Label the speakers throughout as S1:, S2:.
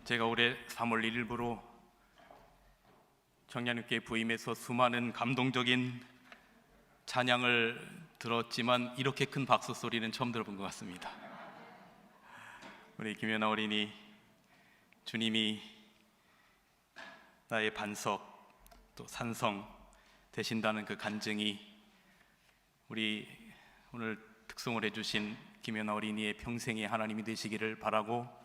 S1: 제가 올해 3월 1일부로 청년교회 부임해서 수많은 감동적인 찬양을 들었지만 이렇게 큰 박수 소리는 처음 들어본 것 같습니다. 우리 김연아 어린이, 주님이 나의 반석 또 산성 되신다는 그 간증이 우리 오늘 특송을 해주신 김연아 어린이의 평생의 하나님이 되시기를 바라고,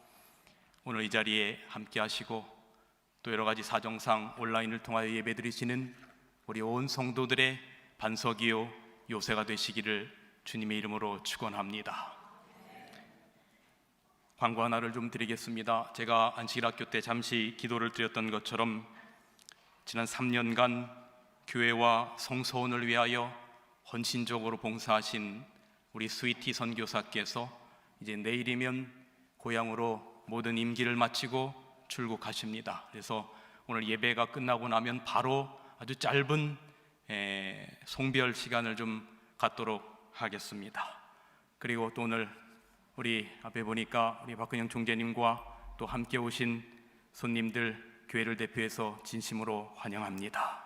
S1: 오늘 이 자리에 함께 하시고 또 여러 가지 사정상 온라인을 통하여 예배드리시는 우리 온 성도들의 반석이요 요새가 되시기를 주님의 이름으로 축원합니다. 광고 하나를 좀 드리겠습니다. 제가 안식일학교 때 잠시 기도를 드렸던 것처럼 지난 3년간 교회와 성소원을 위하여 헌신적으로 봉사하신 우리 스위티 선교사께서 이제 내일이면 고향으로 모든 임기를 마치고 출국하십니다. 그래서 오늘 예배가 끝나고 나면 바로 아주 짧은 송별 시간을 좀 갖도록 하겠습니다. 그리고 또 오늘 우리 앞에 보니까 우리 박근영 총재님과 또 함께 오신 손님들 교회를 대표해서 진심으로 환영합니다.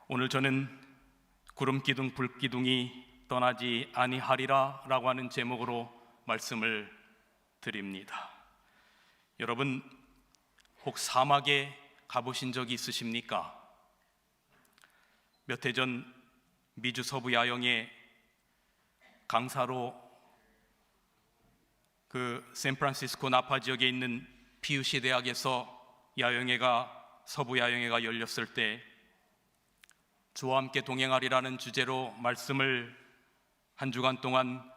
S1: 오늘 저는 구름기둥 불기둥이 떠나지 아니하리라 라고 하는 제목으로 말씀을 드립니다. 여러분, 혹 사막에 가보신 적이 있으십니까? 몇 해 전 미주 서부 야영에 강사로 그 샌프란시스코 나파 지역에 있는 피우시 대학에서 서부 야영회가 열렸을 때 주와 함께 동행하리라는 주제로 말씀을 한 주간 동안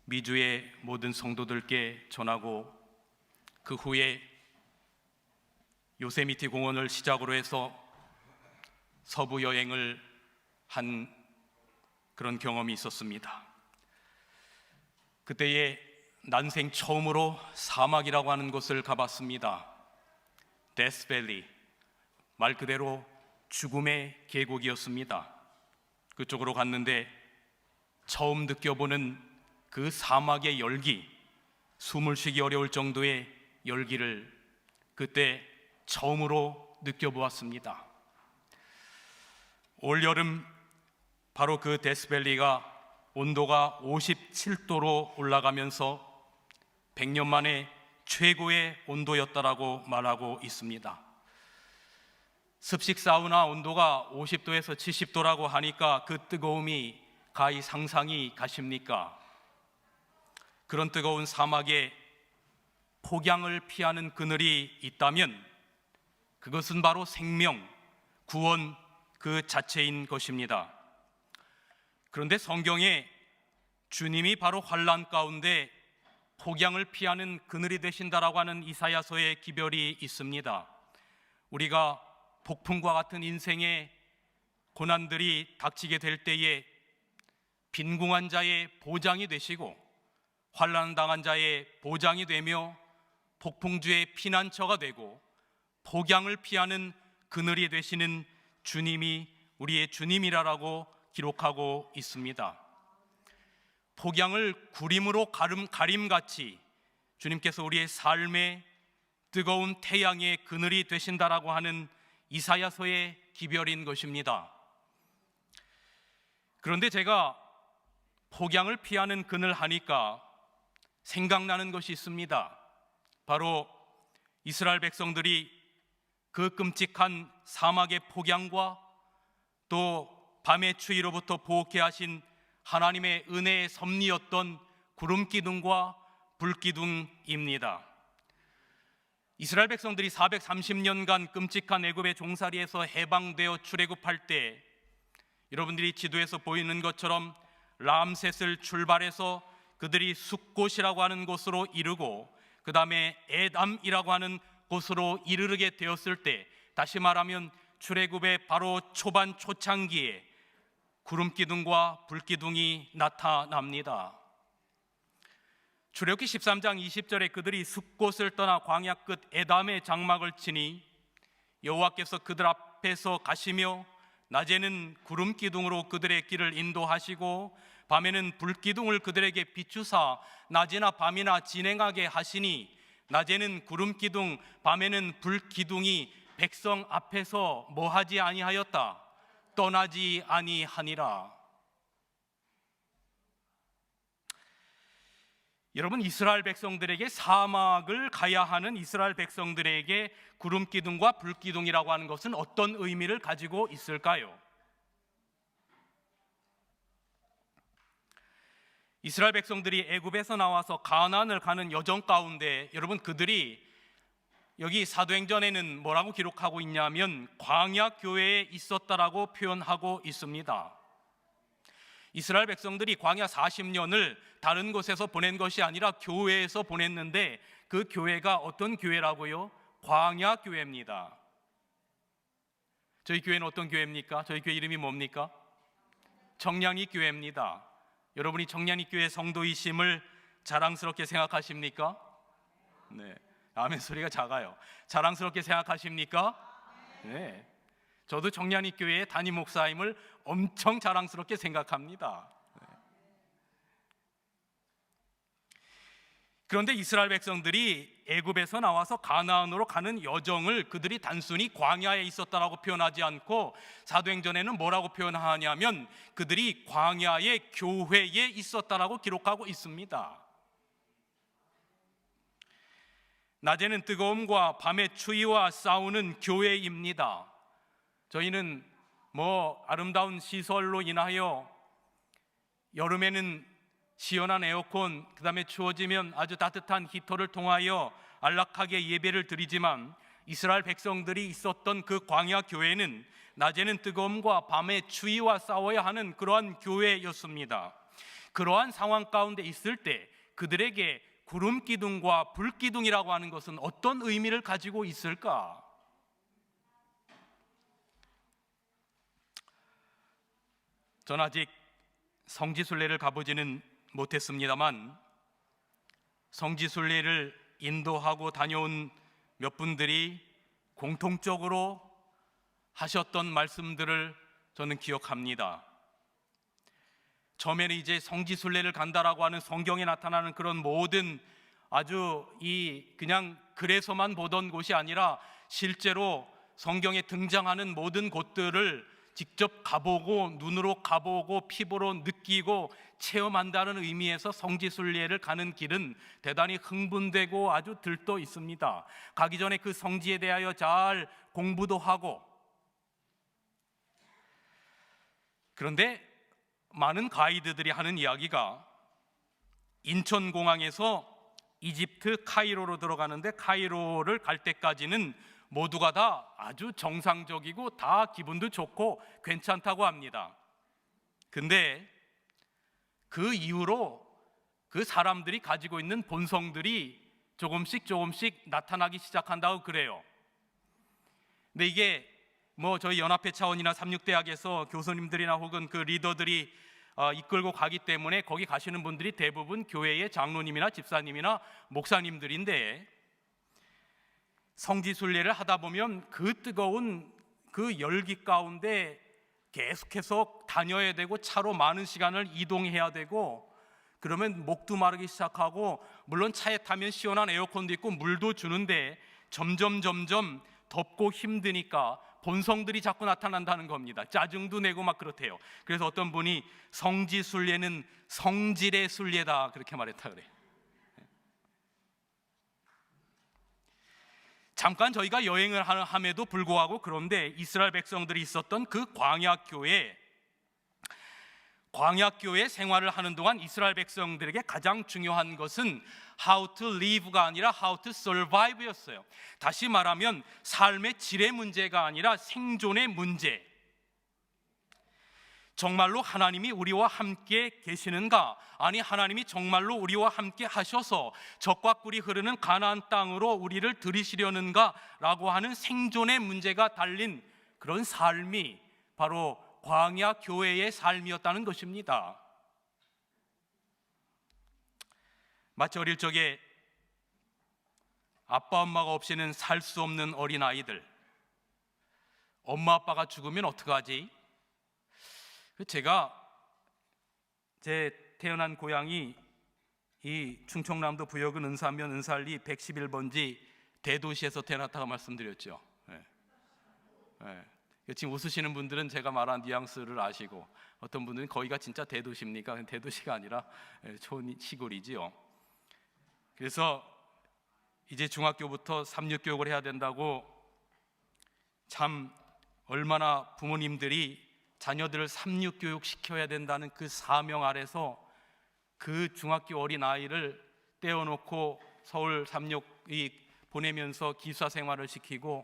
S1: 미주의 모든 성도들께 전하고, 그 후에 요세미티 공원을 시작으로 해서 서부 여행을 한 그런 경험이 있었습니다. 그때에 난생 처음으로 사막이라고 하는 곳을 가봤습니다. 데스밸리, 말 그대로 죽음의 계곡이었습니다. 그쪽으로 갔는데 처음 느껴보는 그 사막의 열기, 숨을 쉬기 어려울 정도의 열기를 그때 처음으로 느껴보았습니다. 올여름 바로 그 데스밸리가 온도가 57도로 올라가면서 100년 만에 최고의 온도였다라고 말하고 있습니다. 습식 사우나 온도가 50도에서 70도라고 하니까 그 뜨거움이 가히 상상이 가십니까? 그런 뜨거운 사막에 폭양을 피하는 그늘이 있다면 그것은 바로 생명, 구원 그 자체인 것입니다. 그런데 성경에 주님이 바로 환난 가운데 폭양을 피하는 그늘이 되신다라고 하는 이사야서의 기별이 있습니다. 우리가 폭풍과 같은 인생의 고난들이 닥치게 될 때에 빈궁한 자의 보장이 되시고 환난 당한 자의 보장이 되며 폭풍주의 피난처가 되고 폭양을 피하는 그늘이 되시는 주님이 우리의 주님이라고 기록하고 있습니다. 폭양을 구림으로 가림같이 주님께서 우리의 삶의 뜨거운 태양의 그늘이 되신다라고 하는 이사야서의 기별인 것입니다. 그런데 제가 폭양을 피하는 그늘 하니까 생각나는 것이 있습니다. 바로 이스라엘 백성들이 그 끔찍한 사막의 폭양과 또 밤의 추위로부터 보호케 하신 하나님의 은혜의 섭리였던 구름기둥과 불기둥입니다. 이스라엘 백성들이 430년간 끔찍한 애굽의 종살이에서 해방되어 출애굽할 때 여러분들이 지도에서 보이는 것처럼 람셋을 출발해서 그들이 숫곳이라고 하는 곳으로 이르고 그 다음에 에담이라고 하는 곳으로 이르게 되었을 때, 다시 말하면 출애굽의 바로 초반 초창기에 구름기둥과 불기둥이 나타납니다. 출애굽기 13장 20절에 그들이 숫곳을 떠나 광야 끝 에담의 장막을 치니 여호와께서 그들 앞에서 가시며 낮에는 구름기둥으로 그들의 길을 인도하시고 밤에는 불기둥을 그들에게 비추사 낮이나 밤이나 진행하게 하시니 낮에는 구름 기둥, 밤에는 불 기둥이 백성 앞에서 뭐하지 아니하였다? 떠나지 아니하니라. 여러분, 이스라엘 백성들에게 사막을 가야 하는 이스라엘 백성들에게 구름 기둥과 불 기둥이라고 하는 것은 어떤 의미를 가지고 있을까요? 이스라엘 백성들이 애굽에서 나와서 가나안을 가는 여정 가운데 여러분, 그들이 여기 사도행전에는 뭐라고 기록하고 있냐면 광야 교회에 있었다라고 표현하고 있습니다. 이스라엘 백성들이 광야 40년을 다른 곳에서 보낸 것이 아니라 교회에서 보냈는데 그 교회가 어떤 교회라고요? 광야 교회입니다. 저희 교회는 어떤 교회입니까? 저희 교회 이름이 뭡니까? 청량리 교회입니다. 여러분이 청량리 교회 성도이심을 자랑스럽게 생각하십니까? 네, 아멘 소리가 작아요. 자랑스럽게 생각하십니까? 네, 저도 청량리 교회의 담임 목사임을 엄청 자랑스럽게 생각합니다. 그런데 이스라엘 백성들이 애굽에서 나와서 가나안으로 가는 여정을 그들이 단순히 광야에 있었다라고 표현하지 않고 사도행전에는 뭐라고 표현하냐면 그들이 광야의 교회에 있었다라고 기록하고 있습니다. 낮에는 뜨거움과 밤에 추위와 싸우는 교회입니다. 저희는 아름다운 시설로 인하여 여름에는 시원한 에어컨, 그 다음에 추워지면 아주 따뜻한 히터를 통하여 안락하게 예배를 드리지만 이스라엘 백성들이 있었던 그 광야 교회는 낮에는 뜨거움과 밤에 추위와 싸워야 하는 그러한 교회였습니다. 그러한 상황 가운데 있을 때 그들에게 구름 기둥과 불 기둥이라고 하는 것은 어떤 의미를 가지고 있을까? 전 아직 성지순례를 가보지는 못했습니다만 성지순례를 인도하고 다녀온 몇 분들이 공통적으로 하셨던 말씀들을 저는 기억합니다. 처음에는 이제 성지순례를 간다라고 하는 성경에 나타나는 그런 모든 아주 그냥 글에서만 보던 곳이 아니라 실제로 성경에 등장하는 모든 곳들을 직접 가보고 눈으로 가보고 피부로 느끼고 체험한다는 의미에서 성지순례를 가는 길은 대단히 흥분되고 아주 들떠 있습니다. 가기 전에 그 성지에 대하여 잘 공부도 하고, 그런데 많은 가이드들이 하는 이야기가 인천공항에서 이집트 카이로로 들어가는데 카이로를 갈 때까지는 모두가 다 아주 정상적이고 다 기분도 좋고 괜찮다고 합니다. 근데 그 이후로 그 사람들이 가지고 있는 본성들이 조금씩 나타나기 시작한다고 그래요. 근데 이게 저희 연합회 차원이나 삼육대학에서 교수님들이나 혹은 그 리더들이 이끌고 가기 때문에 거기 가시는 분들이 대부분 교회의 장로님이나 집사님이나 목사님들인데 성지순례를 하다 보면 그 뜨거운 그 열기 가운데 계속해서 다녀야 되고 차로 많은 시간을 이동해야 되고 그러면 목도 마르기 시작하고 물론 차에 타면 시원한 에어컨도 있고 물도 주는데 점점 덥고 힘드니까 본성들이 자꾸 나타난다는 겁니다. 짜증도 내고 막 그렇대요. 그래서 어떤 분이 성지순례는 성질의 순례다 그렇게 말했다 그래요. 잠깐 저희가 여행을 함에도 불구하고 그런데 이스라엘 백성들이 있었던 그 광야교회 생활을 하는 동안 이스라엘 백성들에게 가장 중요한 것은 how to live가 아니라 how to survive였어요. 다시 말하면 삶의 질의 문제가 아니라 생존의 문제. 정말로 하나님이 우리와 함께 계시는가? 아니 하나님이 정말로 우리와 함께 하셔서 적과 꿀이 흐르는 가나안 땅으로 우리를 들이시려는가? 라고 하는 생존의 문제가 달린 그런 삶이 바로 광야 교회의 삶이었다는 것입니다. 마치 어릴 적에 아빠 엄마가 없이는 살 수 없는 어린아이들, 엄마 아빠가 죽으면 어떡하지? 제가 제 태어난 고향이 이 충청남도 부여군 은사면 은살리 111번지 대도시에서 태어났다고 말씀드렸죠. 지금 웃으시는 분들은 제가 말한 뉘앙스를 아시고, 어떤 분들은 거기가 진짜 대도시입니까? 대도시가 아니라 시골이지요. 그래서 이제 중학교부터 삼육교육을 해야 된다고, 참 얼마나 부모님들이 자녀들을 삼육교육 시켜야 된다는 그 사명 아래서 그 중학교 어린아이를 떼어놓고 서울 삼육이 보내면서 기숙사 생활을 시키고,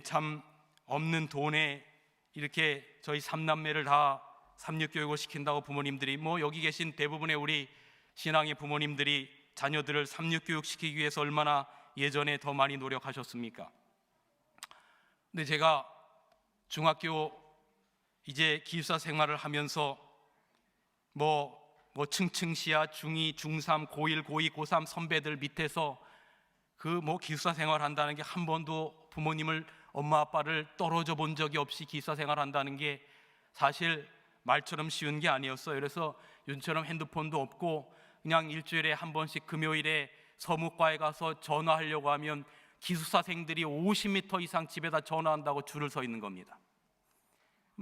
S1: 참 없는 돈에 이렇게 저희 삼남매를 다 삼육교육을 시킨다고 부모님들이, 여기 계신 대부분의 우리 신앙의 부모님들이 자녀들을 삼육교육 시키기 위해서 얼마나 예전에 더 많이 노력하셨습니까? 근데 제가 중학교 이제 기숙사 생활을 하면서 층층시야, 중2, 중3, 고1, 고2, 고3 선배들 밑에서 기숙사 생활한다는 게, 한 번도 부모님을, 엄마 아빠를 떨어져 본 적이 없이 기숙사 생활한다는 게 사실 말처럼 쉬운 게 아니었어요. 그래서 요즘처럼 핸드폰도 없고 그냥 일주일에 한 번씩 금요일에 서무과에 가서 전화하려고 하면 기숙사생들이 50m 이상 집에다 전화한다고 줄을 서 있는 겁니다.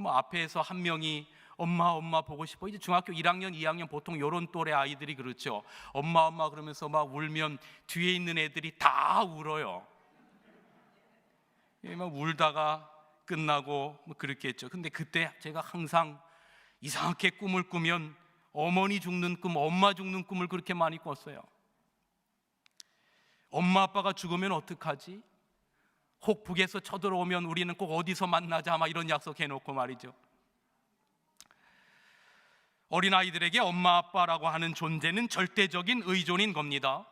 S1: 앞에서 한 명이 엄마 보고 싶어. 이제 중학교 1학년, 2학년 보통 요런 또래 아이들이 그렇죠. 엄마 그러면서 막 울면 뒤에 있는 애들이 다 울어요. 막 울다가 끝나고 그렇게 했죠. 근데 그때 제가 항상 이상하게 꿈을 꾸면 어머니 죽는 꿈, 엄마 죽는 꿈을 그렇게 많이 꿨어요. 엄마 아빠가 죽으면 어떡하지? 혹 북에서 쳐들어오면 우리는 꼭 어디서 만나자, 막 이런 약속해놓고 말이죠. 어린아이들에게 엄마 아빠라고 하는 존재는 절대적인 의존인 겁니다.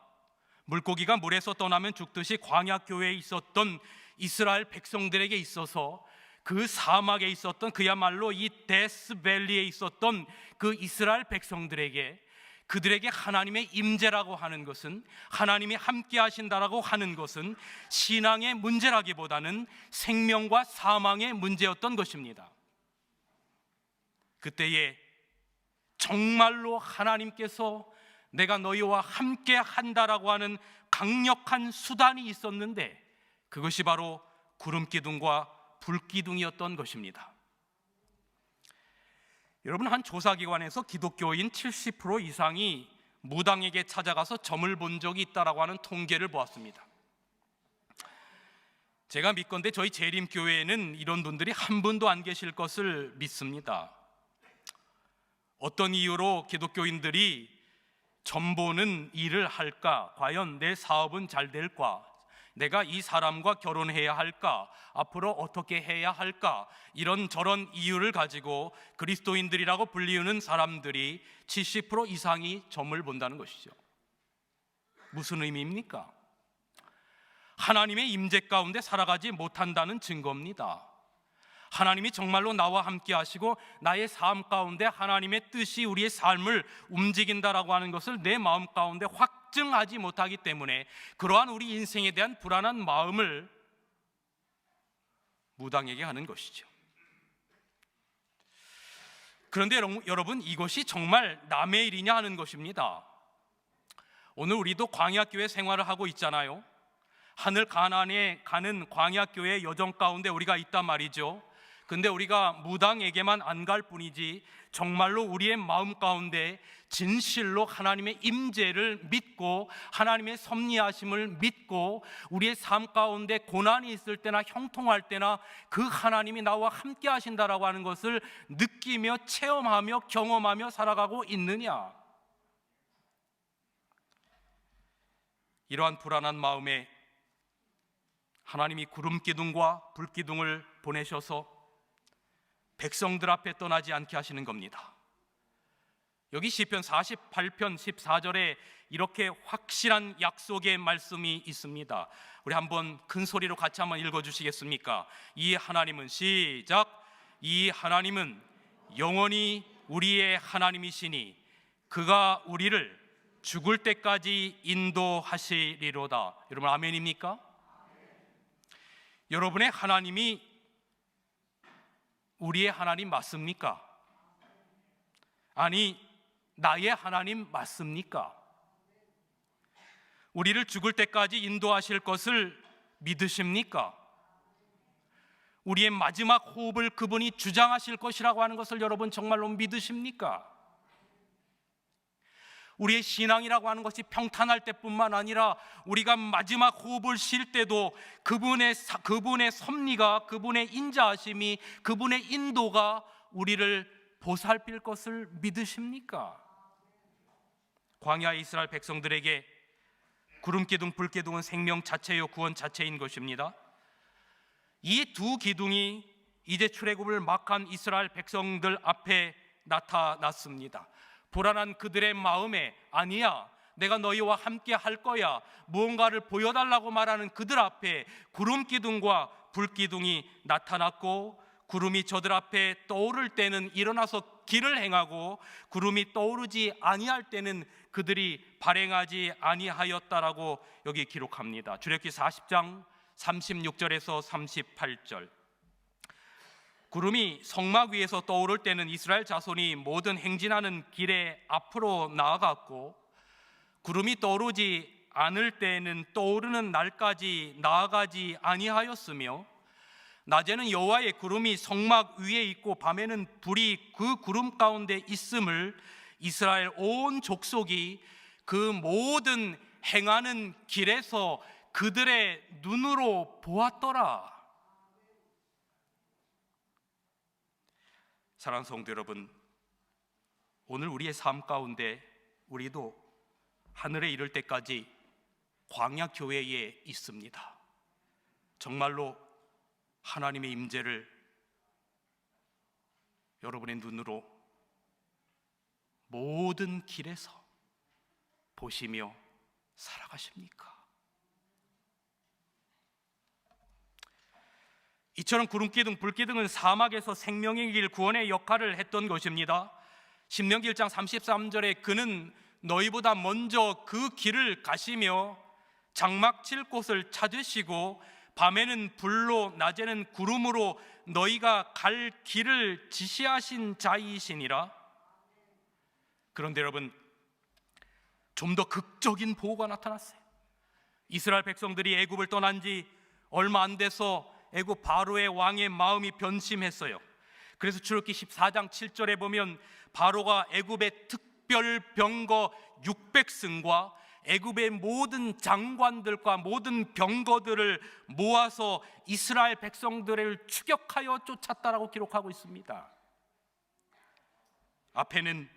S1: 물고기가 물에서 떠나면 죽듯이 광야교회에 있었던 이스라엘 백성들에게 있어서, 그 사막에 있었던, 그야말로 이 데스밸리에 있었던 그 이스라엘 백성들에게, 그들에게 하나님의 임재라고 하는 것은, 하나님이 함께 하신다라고 하는 것은 신앙의 문제라기보다는 생명과 사망의 문제였던 것입니다. 그때에 정말로 하나님께서 내가 너희와 함께 한다라고 하는 강력한 수단이 있었는데, 그것이 바로 구름기둥과 불기둥이었던 것입니다. 여러분, 한 조사기관에서 기독교인 70% 이상이 무당에게 찾아가서 점을 본 적이 있다라고 하는 통계를 보았습니다. 제가 믿건대 저희 재림교회에는 이런 분들이 한 분도 안 계실 것을 믿습니다. 어떤 이유로 기독교인들이 점 보는 일을 할까? 과연 내 사업은 잘 될까? 내가 이 사람과 결혼해야 할까? 앞으로 어떻게 해야 할까? 이런저런 이유를 가지고 그리스도인들이라고 불리우는 사람들이 70% 이상이 점을 본다는 것이죠. 무슨 의미입니까? 하나님의 임재 가운데 살아가지 못한다는 증거입니다. 하나님이 정말로 나와 함께 하시고 나의 삶 가운데 하나님의 뜻이 우리의 삶을 움직인다라고 하는 것을 내 마음 가운데 확증하지 못하기 때문에, 그러한 우리 인생에 대한 불안한 마음을 무당에게 하는 것이죠. 그런데 여러분, 이것이 정말 남의 일이냐 하는 것입니다. 오늘 우리도 광야교회 생활을 하고 있잖아요. 하늘 가나안에 가는 광야교회 여정 가운데 우리가 있단 말이죠. 근데 우리가 무당에게만 안 갈 뿐이지, 정말로 우리의 마음 가운데 진실로 하나님의 임재를 믿고 하나님의 섭리하심을 믿고 우리의 삶 가운데 고난이 있을 때나 형통할 때나 그 하나님이 나와 함께 하신다라고 하는 것을 느끼며 체험하며 경험하며 살아가고 있느냐? 이러한 불안한 마음에 하나님이 구름기둥과 불기둥을 보내셔서 백성들 앞에 떠나지 않게 하시는 겁니다. 여기 시편 48편 14절에 이렇게 확실한 약속의 말씀이 있습니다. 우리 한번 큰 소리로 같이 한번 읽어주시겠습니까? 이 하나님은, 시작, 이 하나님은 영원히 우리의 하나님이시니 그가 우리를 죽을 때까지 인도하시리로다. 여러분, 아멘입니까? 여러분의 하나님이 우리의 하나님 맞습니까? 아니, 나의 하나님 맞습니까? 우리를 죽을 때까지 인도하실 것을 믿으십니까? 우리의 마지막 호흡을 그분이 주장하실 것이라고 하는 것을 여러분 정말로 믿으십니까? 우리의 신앙이라고 하는 것이 평탄할 때뿐만 아니라 우리가 마지막 호흡을 쉴 때도 그분의 섭리가, 그분의 인자하심이, 그분의 인도가 우리를 보살필 것을 믿으십니까? 광야 이스라엘 백성들에게 구름기둥, 불기둥은 생명 자체요 구원 자체인 것입니다. 이 두 기둥이 이제 출애굽을 막한 이스라엘 백성들 앞에 나타났습니다. 불안한 그들의 마음에 아니야, 내가 너희와 함께 할 거야, 무언가를 보여달라고 말하는 그들 앞에 구름기둥과 불기둥이 나타났고, 구름이 저들 앞에 떠오를 때는 일어나서 길을 행하고 구름이 떠오르지 아니할 때는 그들이 발행하지 아니하였다라고 여기 기록합니다. 출애굽기 40장 36절에서 38절. 구름이 성막 위에서 떠오를 때는 이스라엘 자손이 모든 행진하는 길에 앞으로 나아갔고, 구름이 떠오르지 않을 때에는 떠오르는 날까지 나아가지 아니하였으며, 낮에는 여호와의 구름이 성막 위에 있고 밤에는 불이 그 구름 가운데 있음을 이스라엘 온 족속이 그 모든 행하는 길에서 그들의 눈으로 보았더라. 사랑하는 성도 여러분, 오늘 우리의 삶 가운데 우리도 하늘에 이를 때까지 광야 교회에 있습니다. 정말로 하나님의 임재를 여러분의 눈으로 모든 길에서 보시며 살아가십니까? 이처럼 구름기둥, 불기둥은 사막에서 생명의 길, 구원의 역할을 했던 것입니다. 신명기 1장 33절에 그는 너희보다 먼저 그 길을 가시며 장막 칠 곳을 찾으시고 밤에는 불로 낮에는 구름으로 너희가 갈 길을 지시하신 자이시니라. 그런데 여러분, 좀 더 극적인 보호가 나타났어요. 이스라엘 백성들이 애굽을 떠난 지 얼마 안 돼서 애굽 바로의 왕의 마음이 변심했어요. 그래서 출애굽기 14장 7절에 보면 바로가 애굽의 특별 병거 600승과 애굽의 모든 장관들과 모든 병거들을 모아서 이스라엘 백성들을 추격하여 쫓았다라고 기록하고 있습니다. 앞에는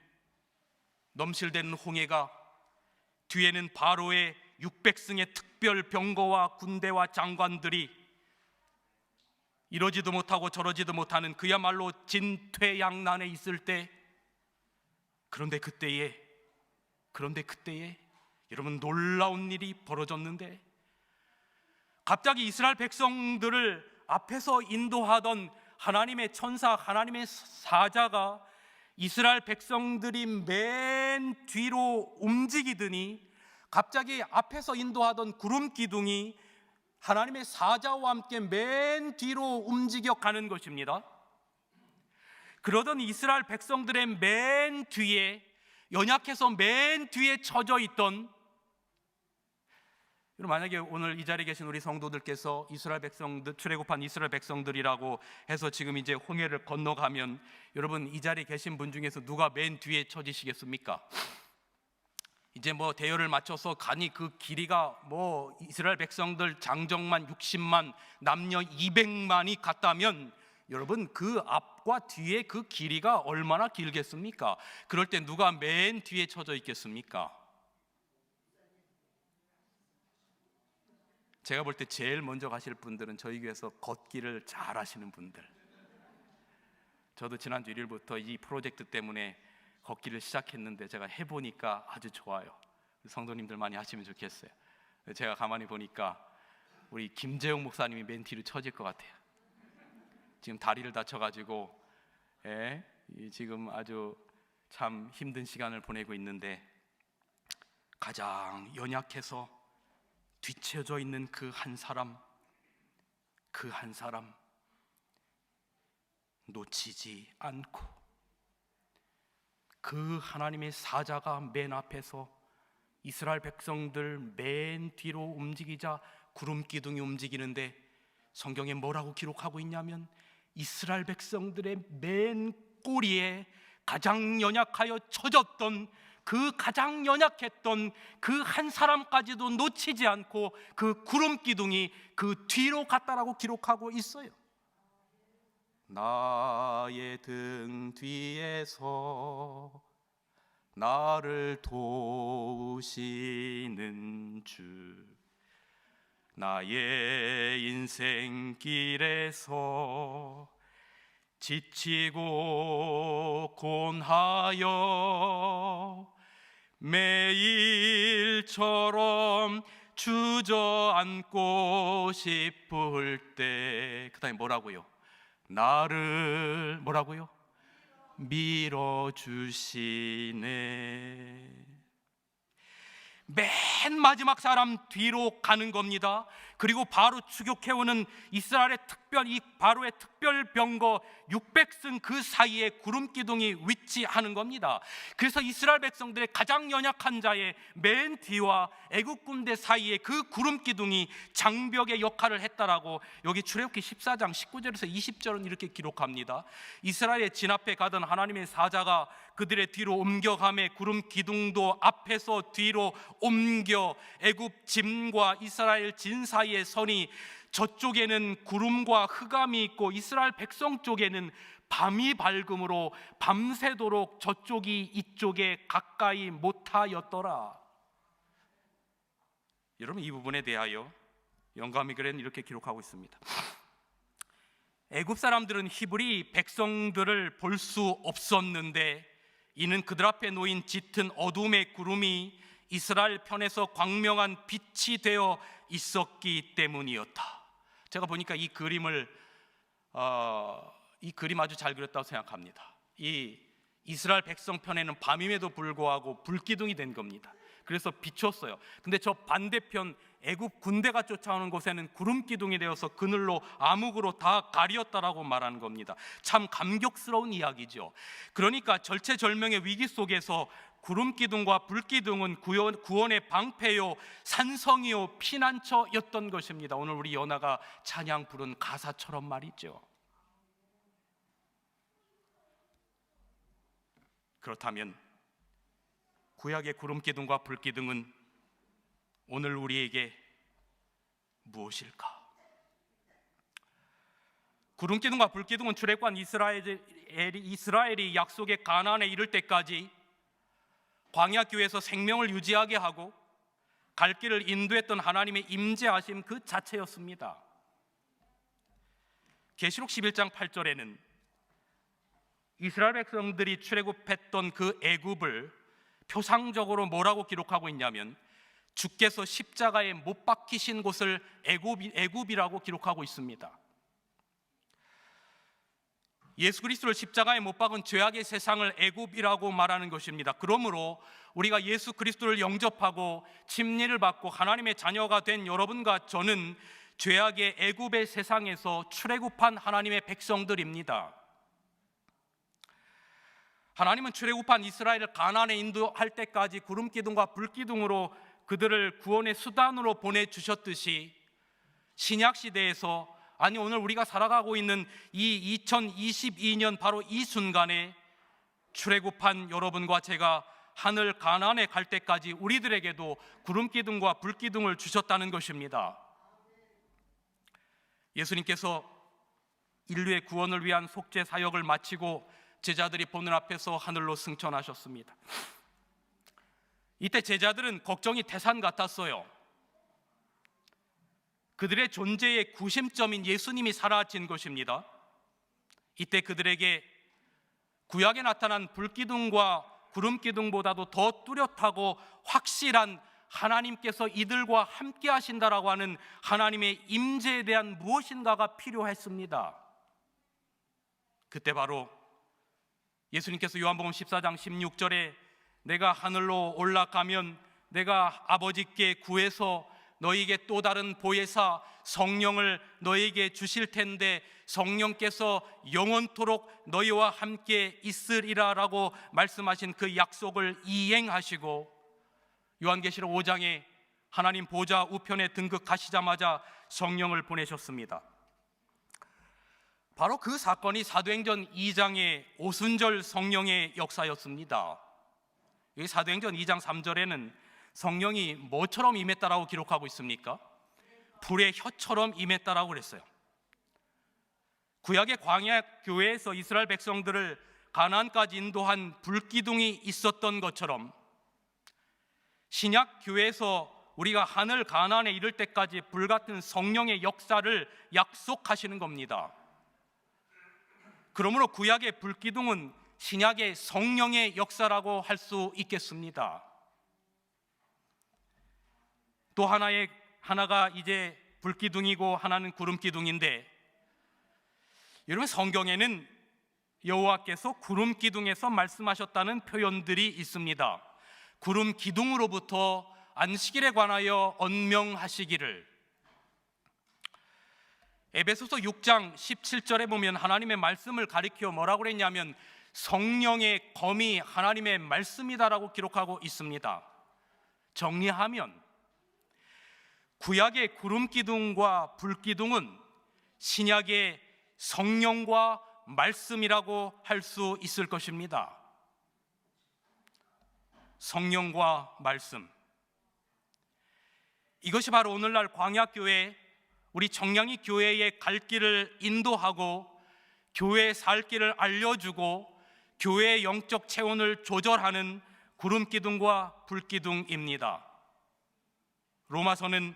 S1: 넘실대는 홍해가, 뒤에는 바로의 600승의 특별 병거와 군대와 장관들이 이러지도 못하고 저러지도 못하는 그야말로 진퇴양난에 있을 때, 그런데 그때에 여러분 놀라운 일이 벌어졌는데, 갑자기 이스라엘 백성들을 앞에서 인도하던 하나님의 천사, 하나님의 사자가 이스라엘 백성들이 맨 뒤로 움직이더니 갑자기 앞에서 인도하던 구름 기둥이 하나님의 사자와 함께 맨 뒤로 움직여 가는 것입니다. 그러던 이스라엘 백성들의 맨 뒤에, 연약해서 맨 뒤에 처져 있던, 만약에 오늘 이 자리에 계신 우리 성도들께서 이스라엘 백성들, 출애굽한 이스라엘 백성들이라고 해서 지금 이제 홍해를 건너가면 여러분 이 자리에 계신 분 중에서 누가 맨 뒤에 처지시겠습니까? 이제 대열을 맞춰서 가니 그 길이가 이스라엘 백성들 장정만 60만, 남녀 200만이 갔다면 여러분 그 앞과 뒤에 그 길이가 얼마나 길겠습니까? 그럴 때 누가 맨 뒤에 처져 있겠습니까? 제가 볼 때 제일 먼저 가실 분들은 저희 교회에서 걷기를 잘 하시는 분들. 저도 지난주 일요일부터 이 프로젝트 때문에 걷기를 시작했는데 제가 해보니까 아주 좋아요. 성도님들 많이 하시면 좋겠어요. 제가 가만히 보니까 우리 김재용 목사님이 맨 뒤로 처질 것 같아요. 지금 다리를 다쳐가지고 지금 아주 참 힘든 시간을 보내고 있는데, 가장 연약해서 뒤쳐져 있는 그 한 사람 놓치지 않고 그 하나님의 사자가 맨 앞에서 이스라엘 백성들 맨 뒤로 움직이자 구름 기둥이 움직이는데 성경에 뭐라고 기록하고 있냐면 이스라엘 백성들의 맨 꼬리에 가장 연약하여 처졌던 그 가장 연약했던 그 한 사람까지도 놓치지 않고 그 구름 기둥이 그 뒤로 갔다라고 기록하고 있어요. 나의 등 뒤에서 나를 도우시는 주, 나의 인생길에서 지치고 곤하여 매일처럼 주저앉고 싶을 때, 그 다음에 뭐라고요? 나를 뭐라고요? 밀어주시네. 맨 마지막 사람 뒤로 가는 겁니다. 그리고 바로 추격해오는 이스라엘의 이 바로의 특별 병거 600승 그 사이에 구름 기둥이 위치하는 겁니다. 그래서 이스라엘 백성들의 가장 연약한 자의 맨 뒤와 애국 군대 사이에 그 구름 기둥이 장벽의 역할을 했다라고 여기 출애굽기 14장 19절에서 20절은 이렇게 기록합니다. 이스라엘의 진 앞에 가던 하나님의 사자가 그들의 뒤로 옮겨가매 구름 기둥도 앞에서 뒤로 옮겨 애굽 짐과 이스라엘 진 사이의 선이 저쪽에는 구름과 흑암이 있고 이스라엘 백성 쪽에는 밤이 밝음으로 밤새도록 저쪽이 이쪽에 가까이 못하였더라. 여러분, 이 부분에 대하여 영감이 글에는 이렇게 기록하고 있습니다. 애굽 사람들은 히브리 백성들을 볼 수 없었는데 이는 그들 앞에 놓인 짙은 어둠의 구름이 이스라엘 편에서 광명한 빛이 되어 있었기 때문이었다. 제가 보니까 이 그림 아주 잘 그렸다고 생각합니다. 이 이스라엘 백성 편에는 밤임에도 불구하고 불기둥이 된 겁니다. 그래서 비췄어요. 근데 저 반대편 애굽 군대가 쫓아오는 곳에는 구름 기둥이 되어서 그늘로 암흑으로 다 가리었다라고 말하는 겁니다. 참 감격스러운 이야기죠. 그러니까 절체절명의 위기 속에서 구름 기둥과 불 기둥은 구원의 방패요, 산성이요, 피난처였던 것입니다. 오늘 우리 연아가 찬양 부른 가사처럼 말이죠. 그렇다면 구약의 구름 기둥과 불 기둥은 오늘 우리에게 무엇일까? 구름 기둥과 불 기둥은 출애굽한 이스라엘이 약속의 가나안에 이를 때까지 광야 교회에서 생명을 유지하게 하고 갈 길을 인도했던 하나님의 임재하심 그 자체였습니다. 계시록 11장 8절에는 이스라엘 백성들이 출애굽했던 그 애굽을 표상적으로 뭐라고 기록하고 있냐면 주께서 십자가에 못 박히신 곳을 애굽이라고 기록하고 있습니다. 예수 그리스도를 십자가에 못 박은 죄악의 세상을 애굽이라고 말하는 것입니다. 그러므로 우리가 예수 그리스도를 영접하고 침례를 받고 하나님의 자녀가 된 여러분과 저는 죄악의 애굽의 세상에서 출애굽한 하나님의 백성들입니다. 하나님은 출애굽한 이스라엘을 가나안에 인도할 때까지 구름 기둥과 불 기둥으로 그들을 구원의 수단으로 보내주셨듯이 신약 시대에서, 아니 오늘 우리가 살아가고 있는 이 2022년 바로 이 순간에 출애굽한 여러분과 제가 하늘 가나안에 갈 때까지 우리들에게도 구름 기둥과 불 기둥을 주셨다는 것입니다. 예수님께서 인류의 구원을 위한 속죄 사역을 마치고 제자들이 보는 앞에서 하늘로 승천하셨습니다. 이때 제자들은 걱정이 태산 같았어요. 그들의 존재의 구심점인 예수님이 사라진 것입니다. 이때 그들에게 구약에 나타난 불기둥과 구름기둥보다도 더 뚜렷하고 확실한 하나님께서 이들과 함께 하신다라고 하는 하나님의 임재에 대한 무엇인가가 필요했습니다. 그때 바로 예수님께서 요한복음 14장 16절에 내가 하늘로 올라가면 내가 아버지께 구해서 너희에게 또 다른 보혜사 성령을 너희에게 주실 텐데 성령께서 영원토록 너희와 함께 있으리라라고 말씀하신 그 약속을 이행하시고, 요한계시록 5장에 하나님 보좌 우편에 등극하시자마자 성령을 보내셨습니다. 바로 그 사건이 사도행전 2장의 오순절 성령의 역사였습니다. 이 사도행전 2장 3절에는 성령이 뭐처럼 임했다라고 기록하고 있습니까? 불의 혀처럼 임했다라고 그랬어요. 구약의 광야 교회에서 이스라엘 백성들을 가나안까지 인도한 불기둥이 있었던 것처럼 신약 교회에서 우리가 하늘 가나안에 이를 때까지 불같은 성령의 역사를 약속하시는 겁니다. 그러므로 구약의 불기둥은 신약의 성령의 역사라고 할 수 있겠습니다. 또 하나가 이제 불기둥이고 하나는 구름기둥인데, 여러분 성경에는 여호와께서 구름기둥에서 말씀하셨다는 표현들이 있습니다. 구름기둥으로부터 안식일에 관하여 언명하시기를. 에베소서 6장 17절에 보면 하나님의 말씀을 가리켜 뭐라고 그랬냐면 성령의 검이 하나님의 말씀이다라고 기록하고 있습니다. 정리하면 구약의 구름기둥과 불기둥은 신약의 성령과 말씀이라고 할 수 있을 것입니다. 성령과 말씀, 이것이 바로 오늘날 광야교회, 우리 청량리 교회의 갈 길을 인도하고 교회의 살 길을 알려주고 교회의 영적 체온을 조절하는 구름기둥과 불기둥입니다. 로마서는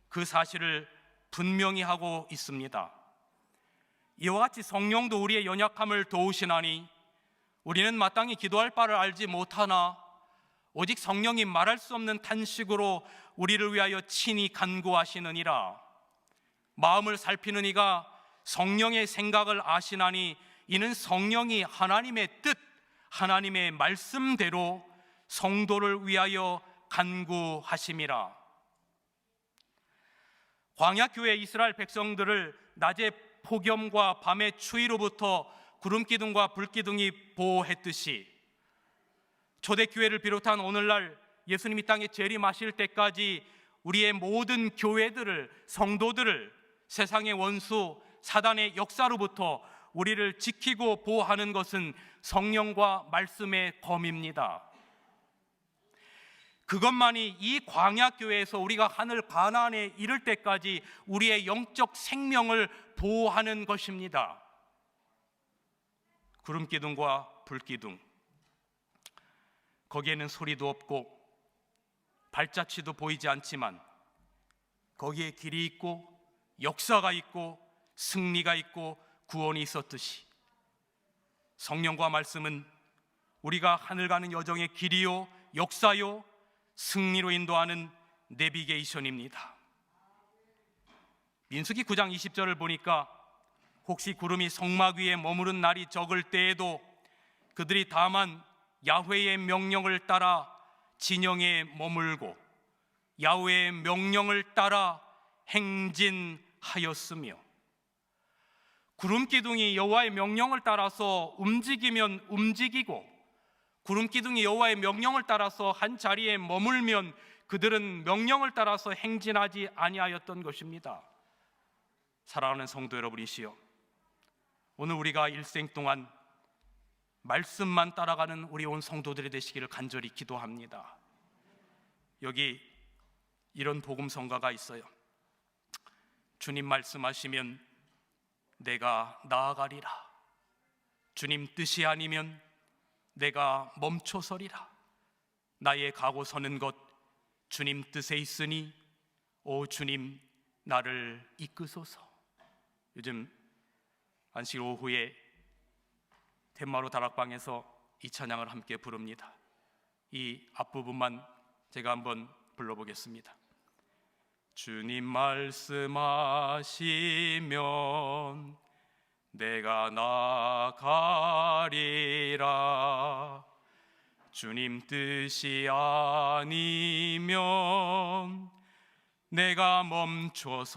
S1: 그 사실을 분명히 하고 있습니다. 이와 같이 성령도 우리의 연약함을 도우시나니 우리는 마땅히 기도할 바를 알지 못하나 오직 성령이 말할 수 없는 탄식으로 우리를 위하여 친히 간구하시느니라. 마음을 살피는 이가 성령의 생각을 아시나니 이는 성령이 하나님의 뜻, 하나님의 말씀대로 성도를 위하여 간구하심이라. 광야교회 이스라엘 백성들을 낮의 폭염과 밤의 추위로부터 구름기둥과 불기둥이 보호했듯이 초대교회를 비롯한 오늘날 예수님이 땅에 재림하실 때까지 우리의 모든 교회들을, 성도들을 세상의 원수 사단의 역사로부터 우리를 지키고 보호하는 것은 성령과 말씀의 검입니다. 그것만이 이 광야교회에서 우리가 하늘 가나안에 이를 때까지 우리의 영적 생명을 보호하는 것입니다. 구름기둥과 불기둥, 거기에는 소리도 없고 발자취도 보이지 않지만 거기에 길이 있고 역사가 있고 승리가 있고 구원이 있었듯이 성령과 말씀은 우리가 하늘 가는 여정의 길이요 역사요 승리로 인도하는 내비게이션입니다. 민수기 9장 20절을 보니까 혹시 구름이 성막 위에 머무른 날이 적을 때에도 그들이 다만 야훼의 명령을 따라 진영에 머물고 야훼의 명령을 따라 행진하였으며, 구름기둥이 여호와의 명령을 따라서 움직이면 움직이고 구름기둥이 여호와의 명령을 따라서 한 자리에 머물면 그들은 명령을 따라서 행진하지 아니하였던 것입니다. 사랑하는 성도 여러분이시여, 오늘 우리가 일생 동안 말씀만 따라가는 우리 온 성도들이 되시기를 간절히 기도합니다. 여기 이런 복음성가가 있어요. 주님 말씀하시면 내가 나아가리라. 주님 뜻이 아니면 내가 멈춰서리라. 나의 가고 서는 것 주님 뜻에 있으니 오 주님 나를 이끄소서. 요즘 안식 오후에 텐마루 다락방에서 이 찬양을 함께 부릅니다. 이 앞부분만 제가 한번 불러보겠습니다. 주님 말씀하시면 내가 나가리라. 주님 뜻이 아니면 내가 멈춰서리라.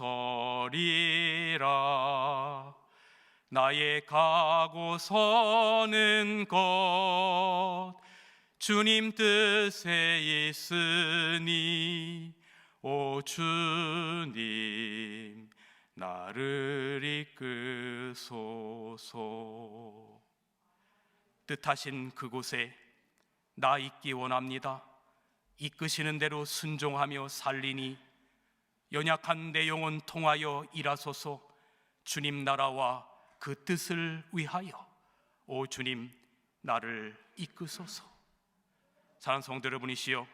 S1: 나의 가고 서는 것 주님 뜻에 있으니 오 주님 나를 이끄소서. 뜻하신 그곳에 나 있기 원합니다. 이끄시는 대로 순종하며 살리니 연약한 내 영혼 통하여 일하소서. 주님 나라와 그 뜻을 위하여 오 주님 나를 이끄소서. 사랑하는 성도 여러분이시여,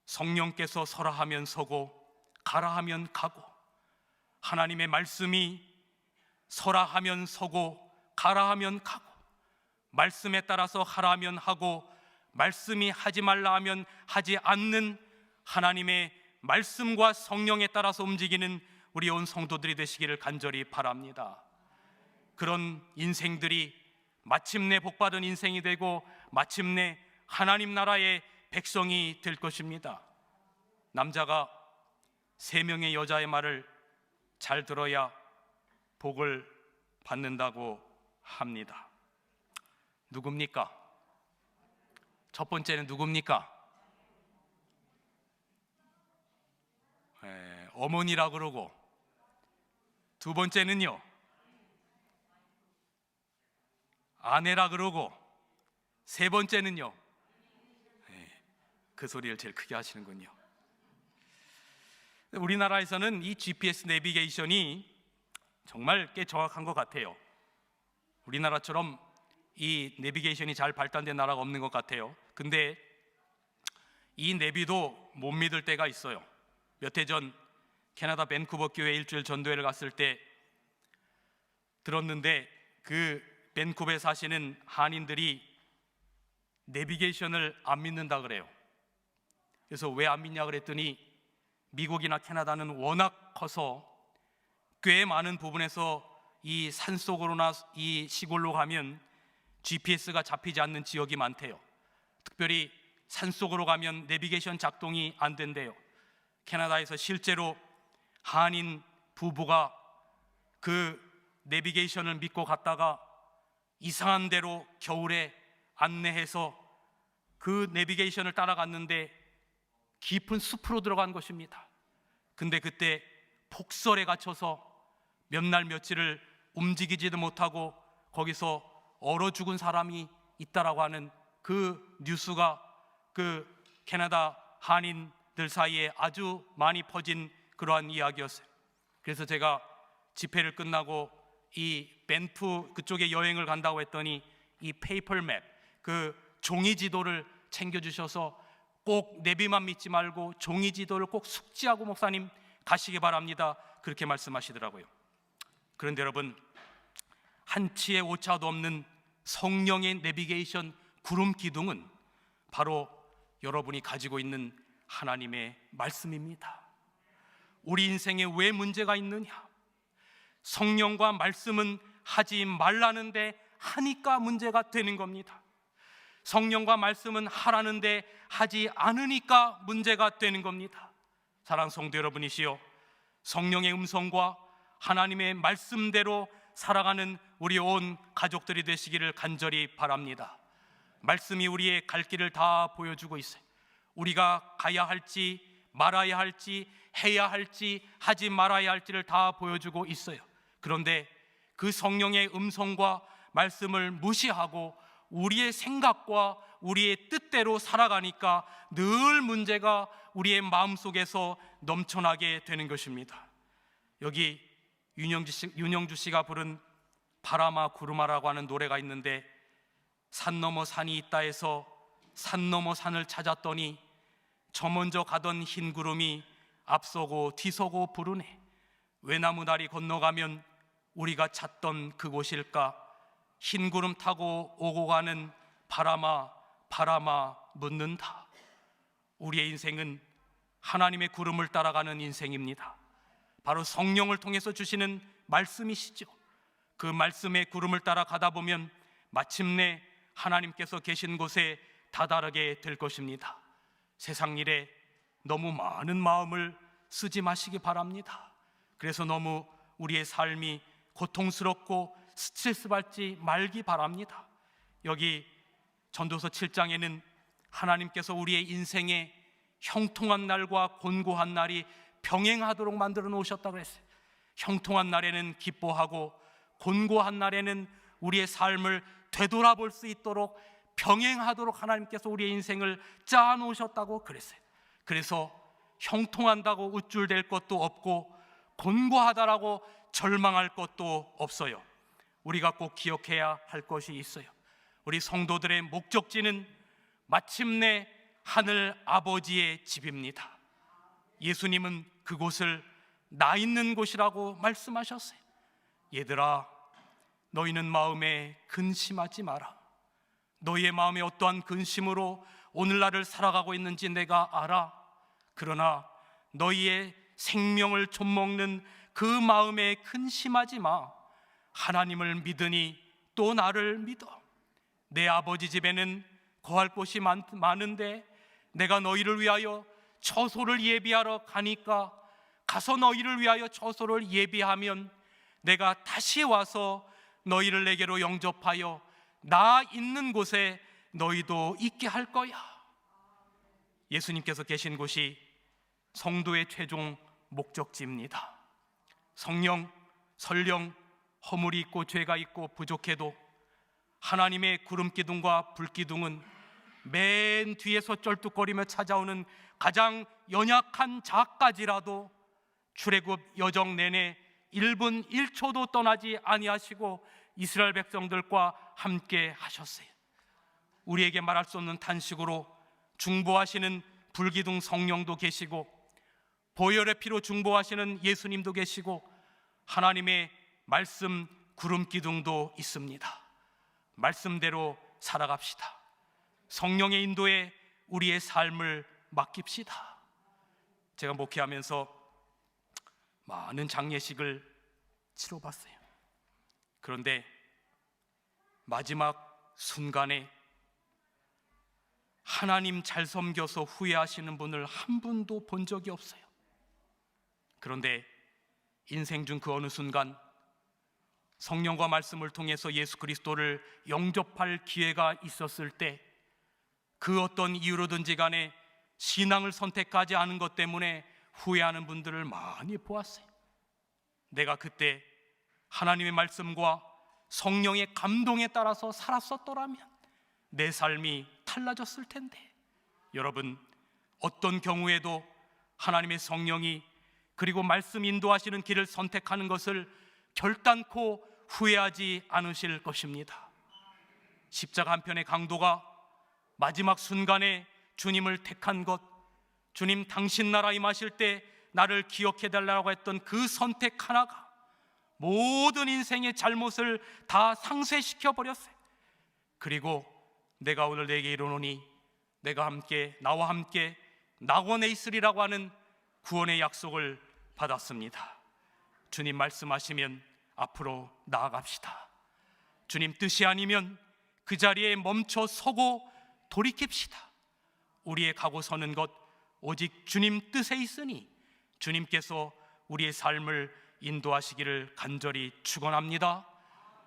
S1: 성령께서 서라 하면 서고 가라 하면 가고, 하나님의 말씀이 서라 하면 서고 가라 하면 가고, 말씀에 따라서 하라 하면 하고 말씀이 하지 말라 하면 하지 않는 하나님의 말씀과 성령에 따라서 움직이는 우리 온 성도들이 되시기를 간절히 바랍니다. 그런 인생들이 마침내 복받은 인생이 되고 마침내 하나님 나라의 백성이 될 것입니다. 남자가 3명의 여자의 말을 잘 들어야 복을 받는다고 합니다. 누굽니까? 첫 번째는 누굽니까? 어머니라 그러고, 두 번째는요 아내라 그러고, 세 번째는요 그 소리를 제일 크게 하시는군요. 우리나라에서는 이 GPS 내비게이션이 정말 꽤 정확한 것 같아요. 우리나라처럼 이 내비게이션이 잘 발달된 나라가 없는 것 같아요. 근데 이 내비도 못 믿을 때가 있어요. 몇 해 전 캐나다 밴쿠버 교회 일주일 전도회를 갔을 때 들었는데, 그 밴쿠버에 사시는 한인들이 내비게이션을 안 믿는다 그래요. 그래서 왜 안 믿냐 그랬더니 미국이나 캐나다는 워낙 커서 꽤 많은 부분에서 이 산속으로나 이 시골로 가면 GPS가 잡히지 않는 지역이 많대요. 특별히 산속으로 가면 내비게이션 작동이 안 된대요. 캐나다에서 실제로 한인 부부가 그 내비게이션을 믿고 갔다가 이상한 데로 겨울에 안내해서 그 내비게이션을 따라갔는데 깊은 숲으로 들어간 것입니다. 근데 그때 폭설에 갇혀서 몇 날 며칠을 움직이지도 못하고 거기서 얼어 죽은 사람이 있다라고 하는 그 뉴스가 그 캐나다 한인들 사이에 아주 많이 퍼진 그러한 이야기였어요. 그래서 제가 집회를 끝나고 이 밴프 그쪽에 여행을 간다고 했더니 이 페이퍼맵, 그 종이 지도를 챙겨주셔서 꼭 내비만 믿지 말고 종이 지도를 꼭 숙지하고 목사님 가시기 바랍니다, 그렇게 말씀하시더라고요. 그런데 여러분, 한치의 오차도 없는 성령의 내비게이션 구름 기둥은 바로 여러분이 가지고 있는 하나님의 말씀입니다. 우리 인생에 왜 문제가 있느냐? 성령과 말씀은 하지 말라는데 하니까 문제가 되는 겁니다. 성령과 말씀은 하라는데 하지 않으니까 문제가 되는 겁니다. 사랑하는 성도 여러분이시여, 성령의 음성과 하나님의 말씀대로 살아가는 우리 온 가족들이 되시기를 간절히 바랍니다. 말씀이 우리의 갈 길을 다 보여주고 있어요. 우리가 가야 할지 말아야 할지 해야 할지 하지 말아야 할지를 다 보여주고 있어요. 그런데 그 성령의 음성과 말씀을 무시하고 우리의 생각과 우리의 뜻대로 살아가니까 늘 문제가 우리의 마음속에서 넘쳐나게 되는 것입니다. 여기 윤영주 씨가 부른 바람아 구름아라고 하는 노래가 있는데, 산 넘어 산이 있다 해서 산 넘어 산을 찾았더니 저 먼저 가던 흰 구름이 앞서고 뒤서고 부르네. 외나무 다리 건너가면 우리가 찾던 그곳일까? 흰 구름 타고 오고 가는 바람아 바람아 묻는다. 우리의 인생은 하나님의 구름을 따라가는 인생입니다. 바로 성령을 통해서 주시는 말씀이시죠. 그 말씀의 구름을 따라 가다 보면 마침내 하나님께서 계신 곳에 다다르게 될 것입니다. 세상 일에 너무 많은 마음을 쓰지 마시기 바랍니다. 그래서 너무 우리의 삶이 고통스럽고 스트레스 받지 말기 바랍니다. 여기 전도서 7장에는 하나님께서 우리의 인생에 형통한 날과 곤고한 날이 병행하도록 만들어 놓으셨다고 했어요. 형통한 날에는 기뻐하고 곤고한 날에는 우리의 삶을 되돌아볼 수 있도록 병행하도록 하나님께서 우리의 인생을 짜 놓으셨다고 그랬어요. 그래서 형통한다고 우쭐댈 것도 없고 곤고하다라고 절망할 것도 없어요. 우리가 꼭 기억해야 할 것이 있어요. 우리 성도들의 목적지는 마침내 하늘 아버지의 집입니다. 예수님은 그곳을 나 있는 곳이라고 말씀하셨어요. 얘들아, 너희는 마음에 근심하지 마라. 너희의 마음에 어떠한 근심으로 오늘날을 살아가고 있는지 내가 알아. 그러나 너희의 생명을 좀먹는 그 마음에 근심하지 마. 하나님을 믿으니 또 나를 믿어. 내 아버지 집에는 거할 곳이 많은데 내가 너희를 위하여 처소를 예비하러 가니까 가서 너희를 위하여 처소를 예비하면 내가 다시 와서 너희를 내게로 영접하여 나 있는 곳에 너희도 있게 할 거야. 예수님께서 계신 곳이 성도의 최종 목적지입니다. 성령, 설령 허물이 있고 죄가 있고 부족해도 하나님의 구름기둥과 불기둥은 맨 뒤에서 쩔뚝거리며 찾아오는 가장 연약한 자까지라도 출애굽 여정 내내 1분 1초도 떠나지 아니하시고 이스라엘 백성들과 함께 하셨어요. 우리에게 말할 수 없는 탄식으로 중보하시는 불기둥 성령도 계시고 보혈의 피로 중보하시는 예수님도 계시고 하나님의 말씀 구름기둥도 있습니다. 말씀대로 살아갑시다. 성령의 인도에 우리의 삶을 맡깁시다. 제가 목회하면서 많은 장례식을 치러봤어요. 그런데 마지막 순간에 하나님 잘 섬겨서 후회하시는 분을 한 분도 본 적이 없어요. 그런데 인생 중 그 어느 순간 성령과 말씀을 통해서 예수 그리스도를 영접할 기회가 있었을 때 그 어떤 이유로든지 간에 신앙을 선택하지 않은 것 때문에 후회하는 분들을 많이 보았어요. 내가 그때 하나님의 말씀과 성령의 감동에 따라서 살았었더라면 내 삶이 달라졌을 텐데, 여러분, 어떤 경우에도 하나님의 성령이 그리고 말씀 인도하시는 길을 선택하는 것을 결단코 후회하지 않으실 것입니다. 십자가 한 편의 강도가 마지막 순간에 주님을 택한 것, 주님 당신 나라 임하실 때 나를 기억해달라고 했던 그 선택 하나가 모든 인생의 잘못을 다 상쇄시켜 버렸어요. 그리고 내가 오늘 내게 이르노니 내가 나와 함께 낙원에 있으리라고 하는 구원의 약속을 받았습니다. 주님 말씀하시면 앞으로 나아갑시다. 주님 뜻이 아니면 그 자리에 멈춰 서고 돌이킵시다. 우리의 가고 서는 것 오직 주님 뜻에 있으니 주님께서 우리의 삶을 인도하시기를 간절히 축원합니다.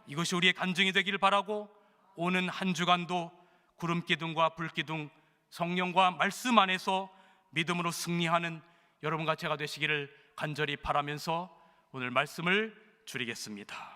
S1: 이것이 우리의 간증이 되기를 바라고 오는 한 주간도 구름기둥과 불기둥 성령과 말씀 안에서 믿음으로 승리하는 여러분과 제가 되시기를 간절히 바라면서 오늘 말씀을 줄이겠습니다.